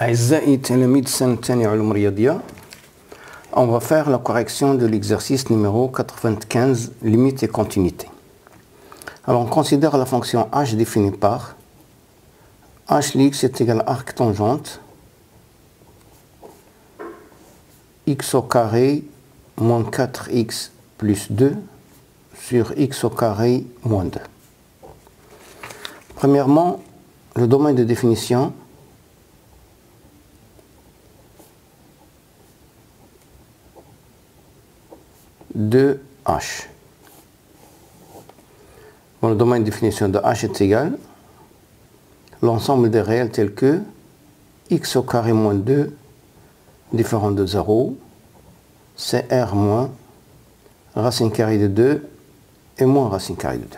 أعزائي تلاميذ السنة الثانية علوم رياضية. On va faire la correction de l'exercice numéro 95, limite et continuité. Alors on considère la fonction h définie par h de x est égal à arc tangente x au carré moins 4x plus 2 sur x au carré moins 2. Premièrement, le domaine de définition de h. Bon, le domaine de définition de h est égal l'ensemble des réels tels que x au carré moins 2 différent de 0, c'est r moins racine carrée de 2 et moins racine carrée de 2.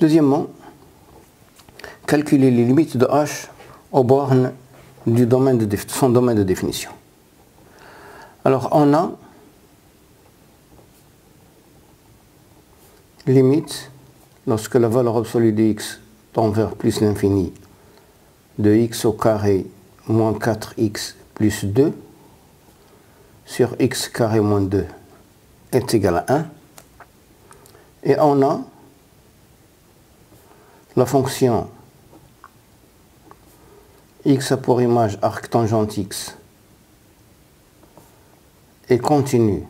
Deuxièmement, calculer les limites de h aux bornes du domaine de son domaine de définition. Alors on a limite lorsque la valeur absolue de x tend vers plus l'infini de x au carré moins 4x plus 2 sur x carré moins 2 est égal à 1. Et on a la fonction x a pour image arc tangente x est continue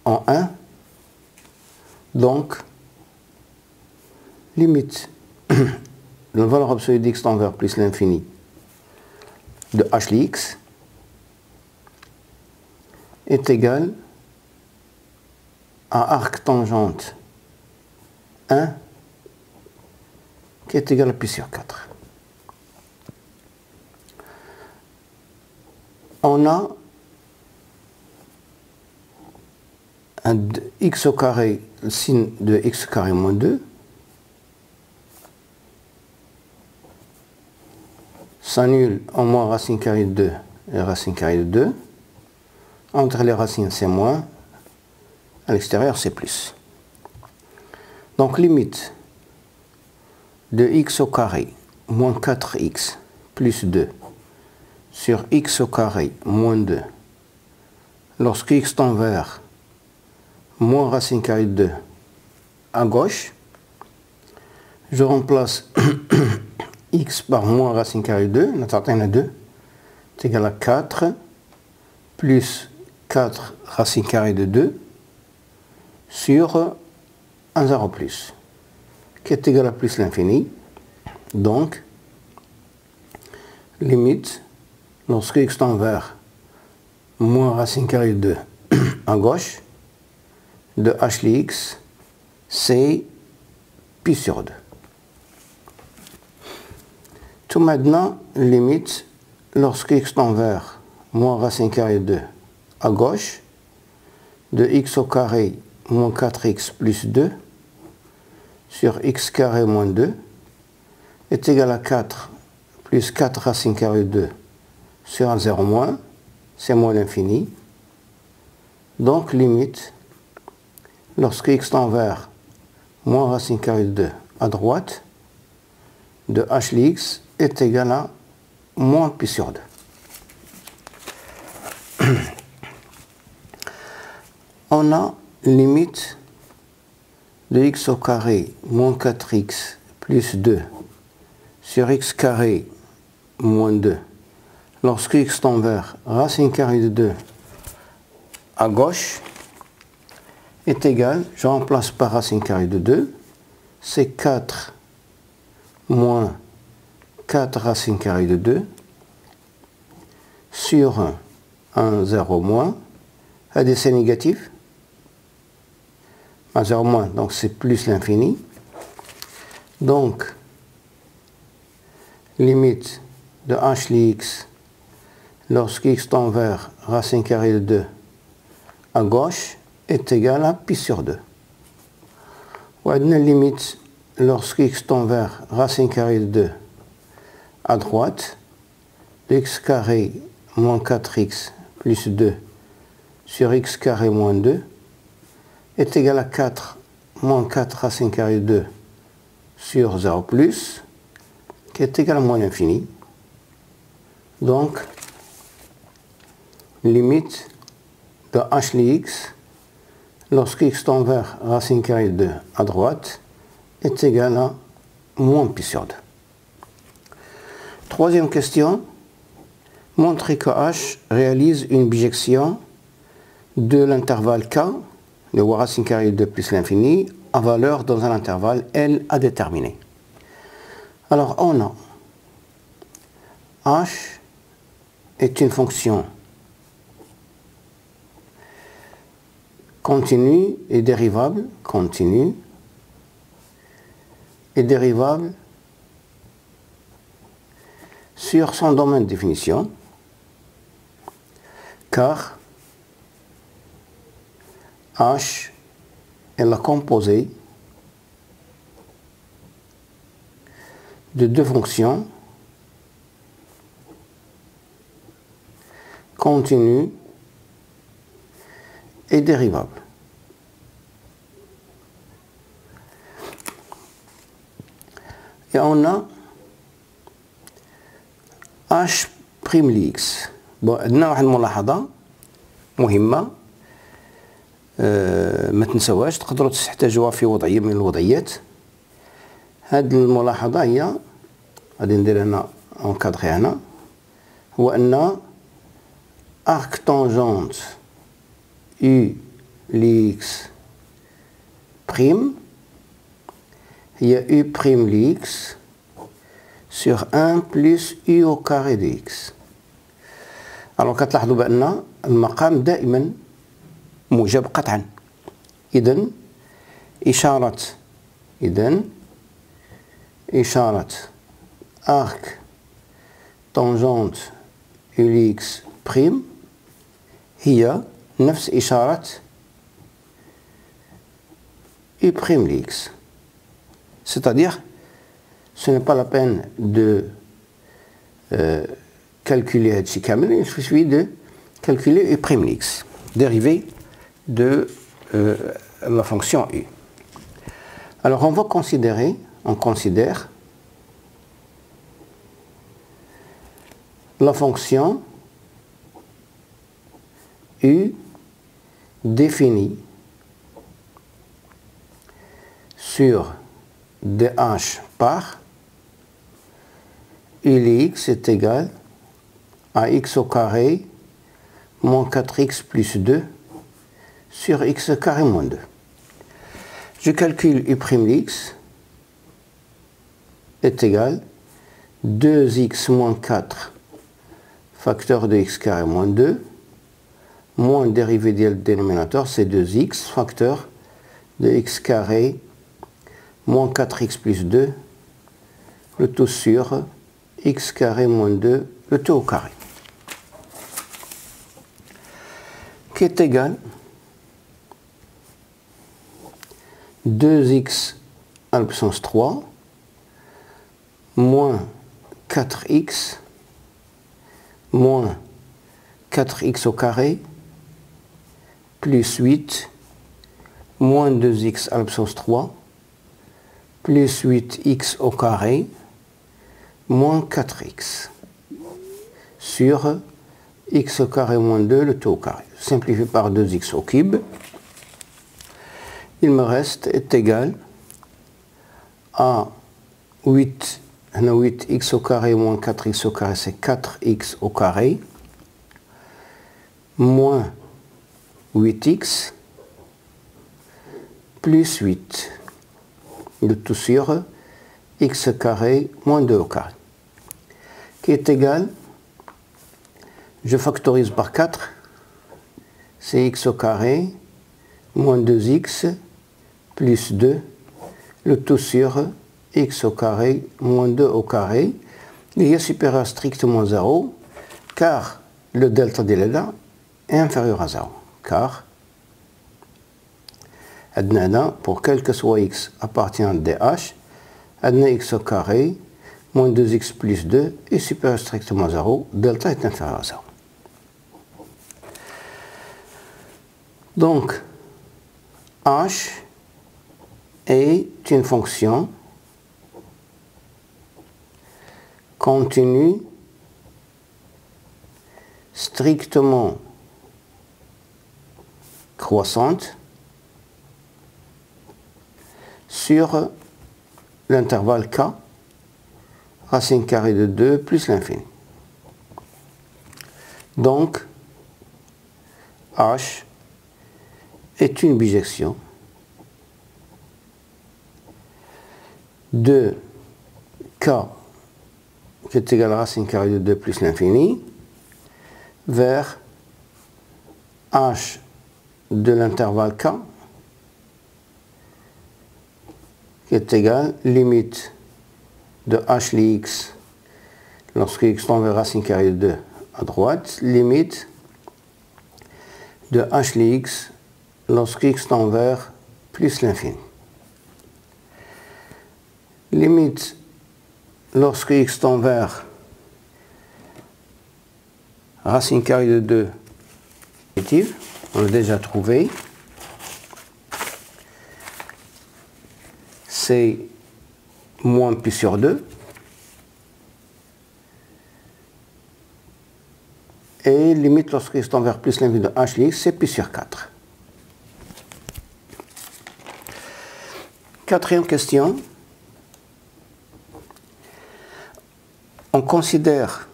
en 1. Donc, limite la valeur absolue d'x tend vers plus l'infini de h de x est égale à arc tangente 1 qui est égal à pi sur 4. On a un x au carré, le signe de x carré moins 2 s'annule en moins racine carrée de 2 et racine carrée de 2. Entre les racines, c'est moins. À l'extérieur, c'est plus. Donc, limite de x au carré moins 4x plus 2 sur x au carré moins 2 lorsque x tend vers moins racine carrée de 2 à gauche, je remplace x par moins racine carrée de 2, notre atteint à 2, c'est égal à 4 plus 4 racine carrée de 2 sur 1 0 plus, qui est égal à plus l'infini. Donc, limite, lorsque x tend vers moins racine carrée de 2 à gauche, de h de x, c'est pi sur 2. Tout maintenant, limite, lorsque x tend vers moins racine carrée de 2 à gauche, de x au carré moins 4x plus 2 sur x carré moins 2 est égal à 4 plus 4 racine carrée de 2 sur 1 0 moins, c'est moins l'infini. Donc, limite, lorsque x tend vers moins racine carrée de 2 à droite, de h de x est égal à moins pi sur 2. On a limite de x au carré moins 4x plus 2 sur x carré moins 2 lorsque x tend vers racine carrée de 2 à gauche est égal, je remplace par racine carrée de 2, c'est 4 moins 4 racine carrée de 2 sur 1 0 moins, ADC négatif, 1 0 moins, donc c'est plus l'infini. Donc, limite de h de x lorsque x tend vers racine carrée de 2 à gauche est égal à pi sur 2. Ou la limite lorsque x tend vers racine carrée de 2 à droite, de x carré moins 4x plus 2 sur x carré moins 2 est égal à 4 moins 4 racine carrée de 2 sur 0 plus, qui est égal à moins l'infini. Donc, limite de h de x lorsque x tend vers racine carrée de 2 à droite est égal à moins pi sur 2. Troisième question, montrer que h réalise une bijection de l'intervalle k, de racine carrée de 2 plus l'infini, à valeur dans un intervalle L à déterminer. Alors on a h est une fonction continue et dérivable, sur son domaine de définition, car h est la composée de deux fonctions continues et dérivables. Et on a h' لx. bon, عندنا واحد الملاحظة مهمة ما تنسوهاش، تقدروا تحتاجوها في وضعية من الوضعيات. هذه الملاحظة هي غادي ندير هنا اونكادغي هنا، هو أن arc tangente u lx prime هي u prime lx sur 1 plus u au carré de x. alors كتلاحظوا بأن المقام دائما موجب قطعا. إذن إشارة arc tangente u lx prime هي نفس إشارة u prime lx. C'est-à-dire, ce n'est pas la peine de calculer هادشي كامل، il suffit de calculer u prime lx, dérivée de la fonction u. Alors on considère la fonction u définie sur dh par u lx est égal à x au carré moins 4x plus 2 sur x carré moins 2. Je calcule u' lx est égal 2x moins 4 facteur de x carré moins 2 moins dérivée du dénominateur, c'est 2x facteur de x carré moins 4x plus 2, le tout sur x carré moins 2, le tout au carré, qui est égal 2x à la puissance 3 moins 4x moins 4x au carré plus 8 moins 2x à la puissance 3 plus 8x au carré moins 4x sur x au carré moins 2, le tout au carré. Simplifié par 2x au cube, il me reste est égal à 8x au carré moins 4x au carré, c'est 4x au carré moins 8x plus 8, le tout sur x carré moins 2 au carré, qui est égal, je factorise par 4, c'est x au carré moins 2x plus 2, le tout sur x au carré moins 2 au carré, il est supérieur strictement à 0, car le delta de là est inférieur à 0, car pour quel que soit x appartient à dh, x au carré moins 2x plus 2 est supérieur strictement à 0, delta est inférieur à 0. Donc, h est une fonction continue strictement croissante sur l'intervalle k, racine carrée de 2 plus l'infini. Donc, H est une bijection de k qui est égal à racine carrée de 2 plus l'infini vers H de l'intervalle k qui est égal limite de h lx lorsque x tend vers racine carrée de 2 à droite, limite de h lx lorsque x tend vers plus l'infini. Limite lorsque x tend vers racine carrée de 2 positive, on l'a déjà trouvé, c'est moins pi sur 2 et limite lorsque x tend vers plus l'infini de h lx, c'est pi sur 4. Quatrième question. On considère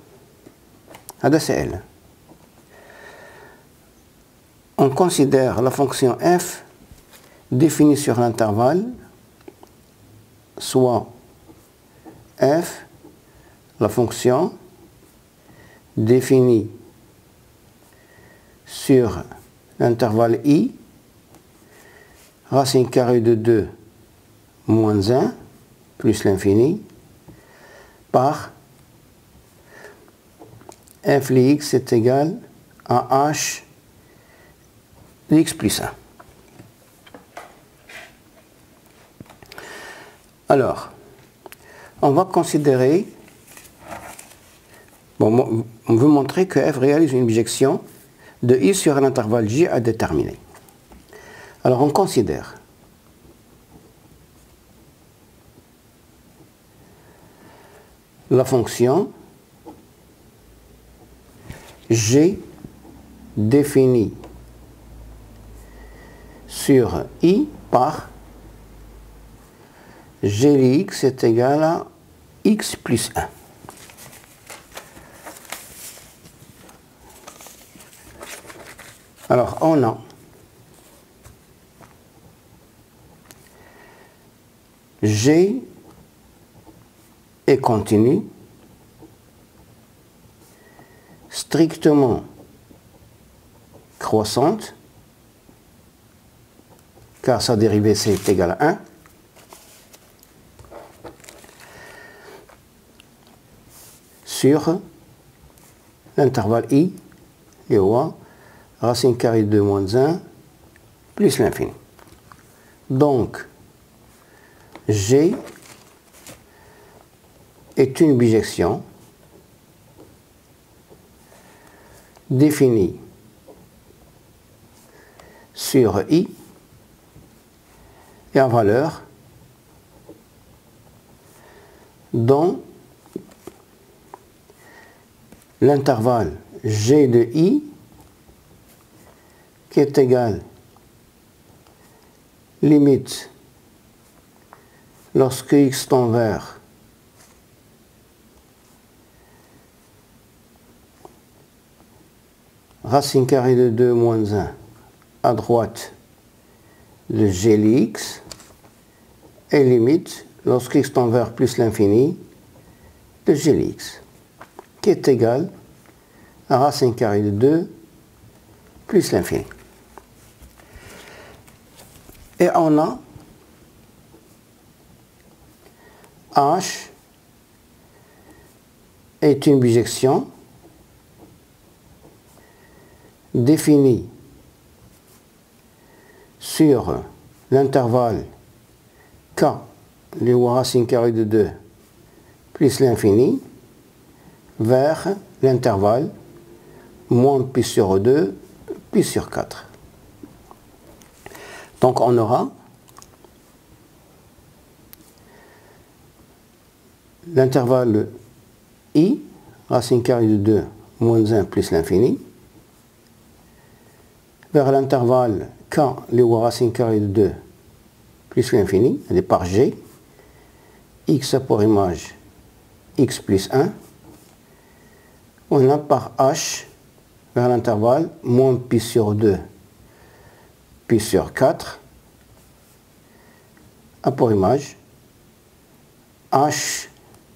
ADCL. On considère la fonction f définie sur l'intervalle, soit f, la fonction définie sur l'intervalle i, racine carrée de 2 moins 1 plus l'infini, par f de x est égal à h de x plus 1. Alors, on va considérer, bon, on veut montrer que f réalise une bijection de i sur l'intervalle j à déterminer. Alors, on considère la fonction g définie sur i par g de x est égal à x plus 1. Alors, on a g est continu, strictement croissante, car sa dérivée c est égale à 1. Sur l'intervalle i, et o, racine carrée de 2 moins 1, plus l'infini. Donc, G est une bijection définie sur i et en valeur dont l'intervalle g de i qui est égal limite lorsque x tend vers racine carrée de 2 moins 1 à droite de g de x et limite lorsque x tend vers plus l'infini de g de x qui est égal à racine carrée de 2 plus l'infini. Et on a H est une bijection définie sur l'intervalle k, les racine carrée de 2 plus l'infini, vers l'intervalle moins pi sur 2, pi sur 4. Donc on aura l'intervalle I, racine carrée de 2 moins 1 plus l'infini. Vers l'intervalle K, les racine carrée de 2 plus l'infini, elle est par G. X a pour image X plus 1. On a par H, vers l'intervalle, moins pi sur 2, pi sur 4, a pour image H,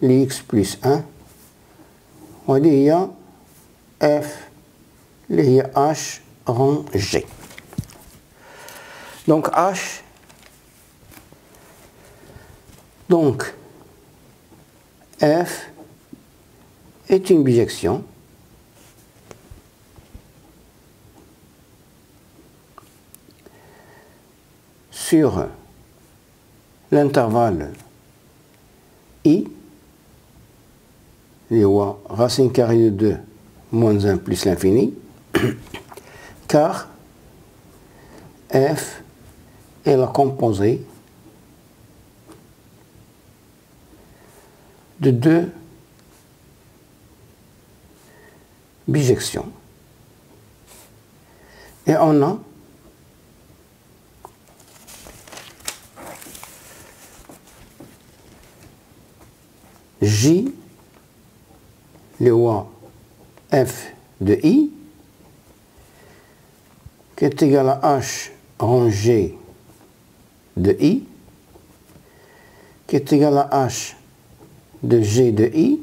X plus 1. On dit il y a F, il y a H rang G. Donc H, donc F est une bijection sur l'intervalle I, les racine carrée de 2 moins 1 plus l'infini, car F est la composée de deux bijections. Et on a J, le roi F de I, qui est égal à H rangé de I, qui est égal à H de G de I,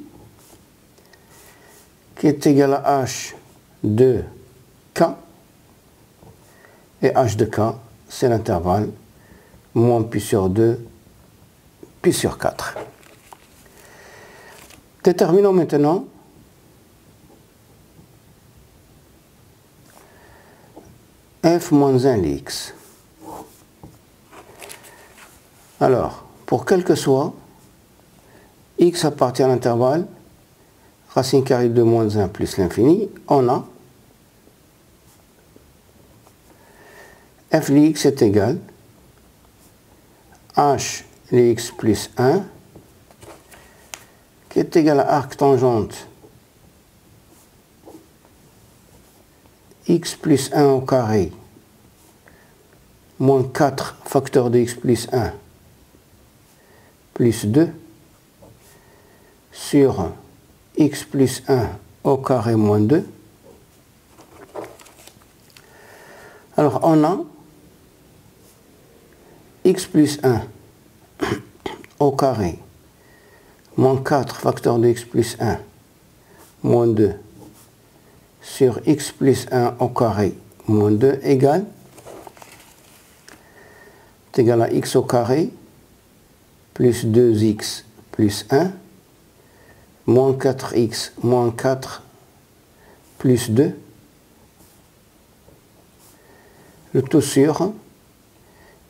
qui est égal à H de K, et H de K, c'est l'intervalle moins pi sur 2, pi sur 4. Déterminons maintenant F moins 1 X. Alors, pour quel que soit, X appartient à l'intervalle racine carrée de moins 1 plus l'infini, on a F de X est égal à H de X plus 1 qui est égal à arc tangente X plus 1 au carré moins 4 facteur de X plus 1 plus 2 sur X plus 1 au carré moins 2. Alors on a X plus 1 au carré moins 4 facteur de X plus 1 moins 2 sur X plus 1 au carré moins 2 est égal à X au carré plus 2X plus 1 moins 4X moins 4 plus 2, le tout sur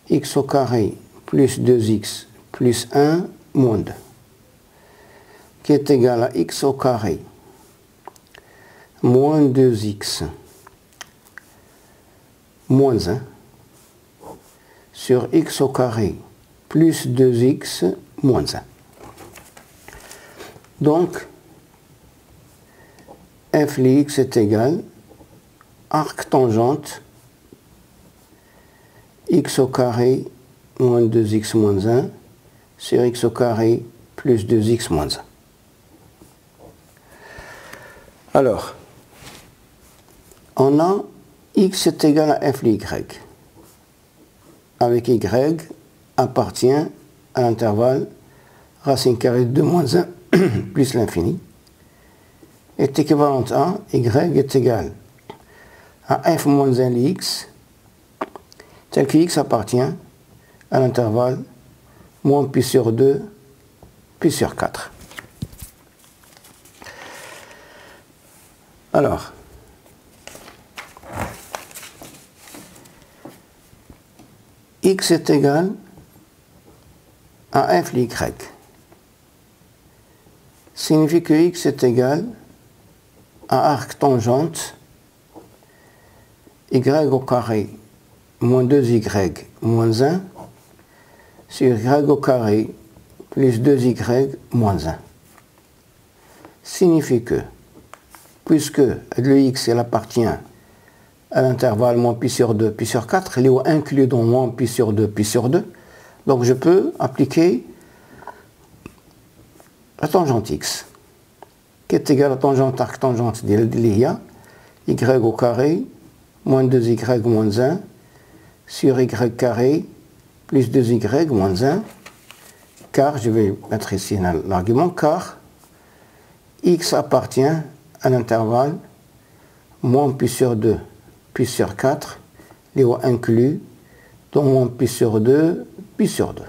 X au carré plus 2X plus 1 moins 2, qui est égal à X au carré moins 2X moins 1 sur X au carré plus 2X moins 1. Donc, f de x est égal à arc tangente x au carré moins 2x moins 1 sur x au carré plus 2x moins 1. Alors, on a x est égal à f de y, avec y appartient à l'intervalle racine carrée de 2 moins 1 plus l'infini, est équivalente à y est égal à f moins 1 de x, tel que x appartient à l'intervalle moins pi sur 2, pi sur 4. Alors, x est égal à f de y, signifie que x est égal à arc tangente y au carré moins 2y moins 1 sur y au carré plus 2y moins 1. signifie que, puisque le x il appartient à l'intervalle moins pi sur 2, pi sur 4, il est inclus dans moins pi sur 2, pi sur 2, donc je peux appliquer la tangente x, qui est égale à tangente arctangente de l'IA, y au carré, moins 2y moins 1, sur y carré, plus 2y moins 1, car, je vais mettre ici l'argument, car x appartient à l'intervalle moins pi sur 2, pi sur 4, les inclus dans moins pi sur 2, pi sur 2.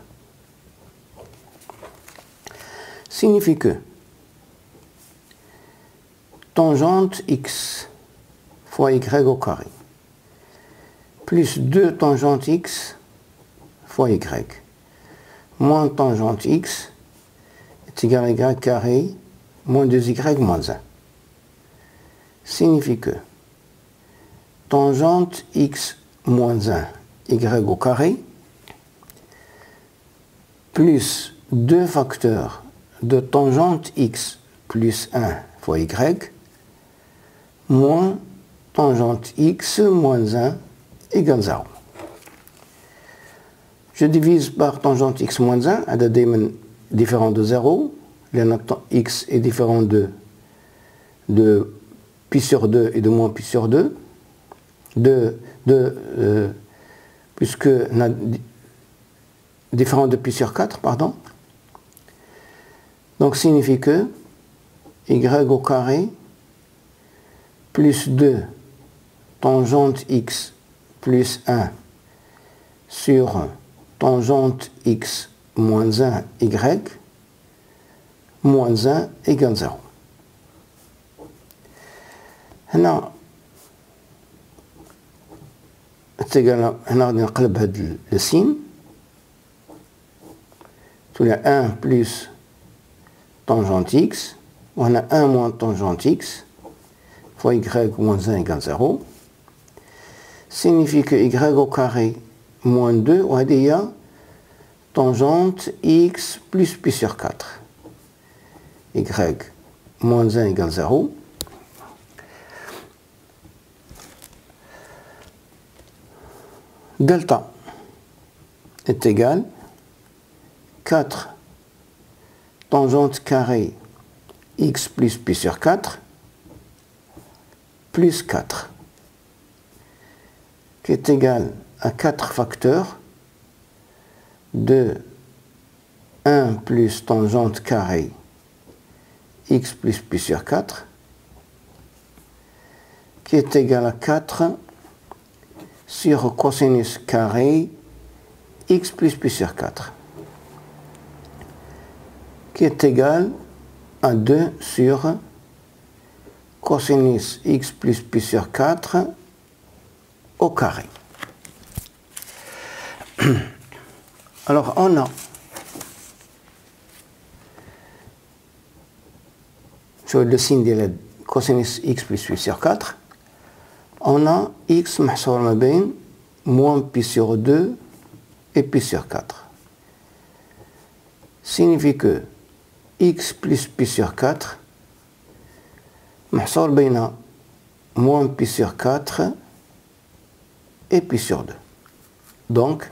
Signifie que tangente x fois y au carré plus 2 tangente x fois y moins tangente x est égal à y carré moins 2y moins 1. Signifie que tangente x moins 1 y au carré plus 2 facteurs de tangente x plus 1 fois y moins tangente x moins 1 égale 0. Je divise par tangente x moins 1, à différent de 0, x est différent de pi sur 2 et de moins pi sur 2, puisque différent de pi sur 4, pardon. Donc signifie que y au carré plus 2 tangente x plus 1 sur tangente x moins 1 y moins 1 égale 0. هنا نقلب هذا السين تولي 1 plus tangente x, on a 1 moins tangente x, fois y moins 1 égale 0, signifie que y au carré moins 2, on a déjà tangente x plus pi sur 4. Y moins 1 égale 0. Delta est égal 4 tangente carré x plus pi sur 4 plus 4 qui est égal à 4 facteurs de 1 plus tangente carré x plus pi sur 4 qui est égal à 4 sur cosinus carré x plus pi sur 4 qui est égal à 2 sur cosinus x plus pi sur 4 au carré. Alors on a sur le signe de cosinus x plus pi sur 4, on a x محصور ما بين moins pi sur 2 et pi sur 4. Signifie que x plus pi sur 4 محصور بين moins pi sur 4 et pi sur 2. Donc,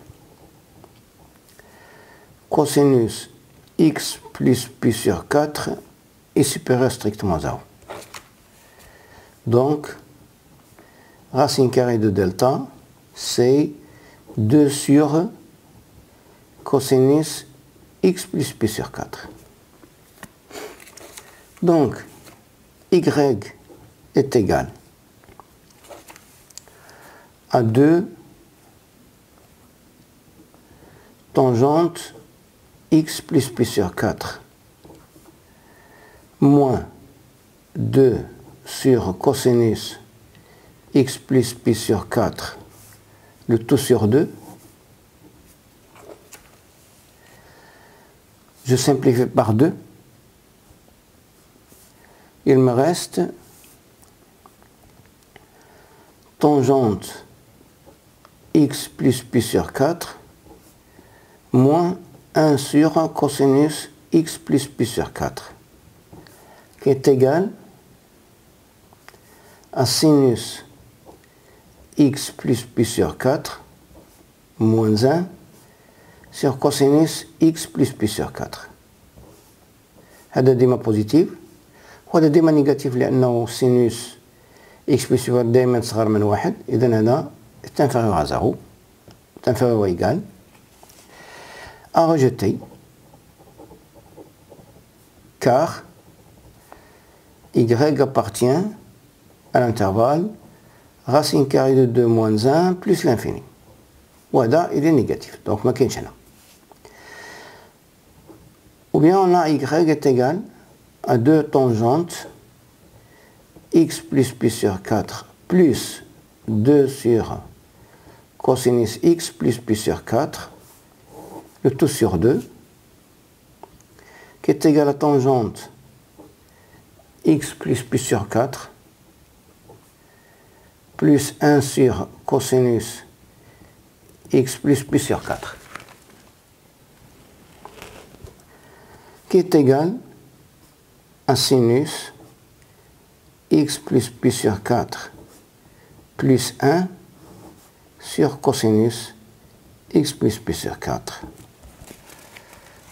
cosinus x plus pi sur 4 est supérieur strictement à 0. Donc, racine carrée de delta, c'est 2 sur cosinus x plus pi sur 4. Donc, y est égal à 2 tangente x plus pi sur 4 moins 2 sur cosinus x plus pi sur 4, le tout sur 2. Je simplifie par 2. Il me reste tangente x plus pi sur 4 moins 1 sur cosinus x plus pi sur 4, qui qui est égal à sinus x plus pi sur 4 moins 1 sur cosinus x plus pi sur 4. هذا ديما بوزيتيف وهذا ديما نيجاتيف لأنه سينوس x plus sur 4 دائما صغر من واحد، إذا هذا est inférieur à 0, est inférieur ou égal. À rejeter, car y appartient à l'intervalle racine carrée de 2 moins 1 plus l'infini. وهذا il est négatif, donc ما كاينش هنا. Ou bien on a y est égal à 2 tangentes x plus pi sur 4 plus 2 sur cosinus x plus pi sur 4, le tout sur 2, qui est égal à tangente x plus pi sur 4 plus 1 sur cosinus x plus pi sur 4, qui est égal à sinus x plus pi sur 4 plus 1 sur cosinus x plus pi sur 4.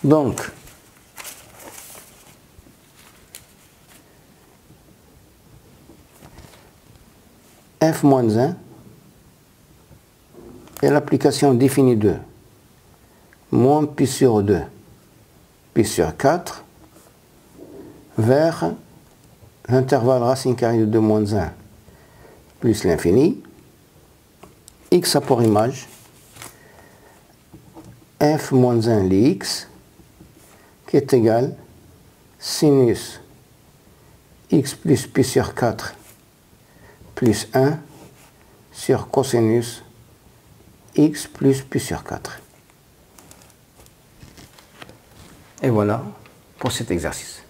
Donc, f moins 1 est l'application définie de moins pi sur 2 pi sur 4 vers l'intervalle racine carrée de 2 moins 1 plus l'infini. X a pour image f moins 1 lx qui est égal sinus x plus pi sur 4 plus 1 sur cosinus x plus pi sur 4. Et voilà pour cet exercice.